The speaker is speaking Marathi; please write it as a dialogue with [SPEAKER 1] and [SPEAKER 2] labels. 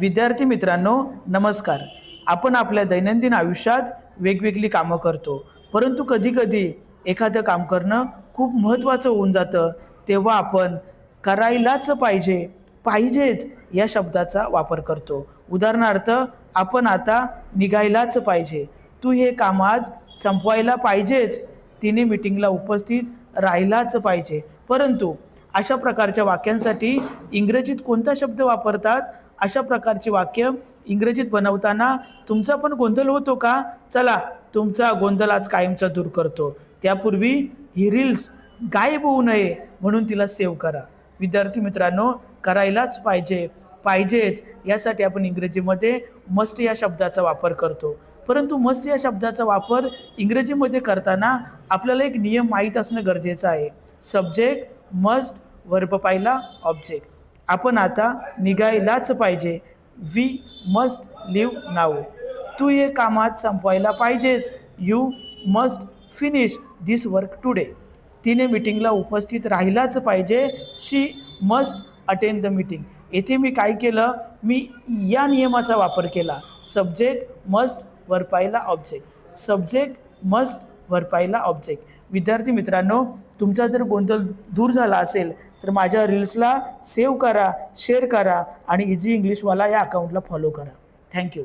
[SPEAKER 1] विद्यार्थी मित्रांनो, नमस्कार. आपण आपल्या दैनंदिन आयुष्यात वेगवेगळी कामं करतो, परंतु कधी-कधी एखादं काम करणं खूप महत्त्वाचं होऊन जातं. तेव्हा आपण करायलाच पाहिजे, पाहिजेच या शब्दाचा वापर करतो. उदाहरणार्थ, आपण आता निघायलाच पाहिजे. तू हे काम आज संपवायला पाहिजेच. तिने मीटिंगला उपस्थित राहिलाच पाहिजे. परंतु अशा प्रकारच्या वाक्यांसाठी इंग्रजीत कोणता शब्द वापरतात? अशा प्रकारची वाक्य इंग्रजीत बनवताना तुमचा पण गोंधळ होतो का? चला, तुमचा गोंधळ आज कायमचा दूर करतो. त्यापूर्वी ही रील्स गायब होऊ नये म्हणून तिला सेव्ह करा. विद्यार्थी मित्रांनो, करायलाच पाहिजे, पाहिजेच यासाठी आपण इंग्रजीमध्ये मस्ट या शब्दाचा वापर करतो. परंतु मस्ट या शब्दाचा वापर इंग्रजीमध्ये करताना आपल्याला एक नियम माहीत असणं गरजेचं आहे. सब्जेक्ट, मस्ट, वर्ब पहिला, ऑब्जेक्ट. आपण आता निघायलाच पाहिजे. We must leave now. तू हे काम आज संपवायला पाहिजेच. You must finish this work today. तिने मीटिंगला उपस्थित राहिलाच पाहिजे. She must attend the meeting. येथे मी काय केलं? मी या नियमाचा वापर केला. सब्जेक्ट, मस्ट, वर्ब पहिला, ऑब्जेक्ट. सब्जेक्ट, मस्ट, वर्ब पहिला, ऑब्जेक्ट. विद्यार्थी मित्रांनो, तुमचा जर गोंधळ दूर झाला असेल तर माझ्या रील्सला सेव्ह करा, शेअर करा आणि इझी इंग्लिशवाला या अकाउंटला फॉलो करा. थँक्यू.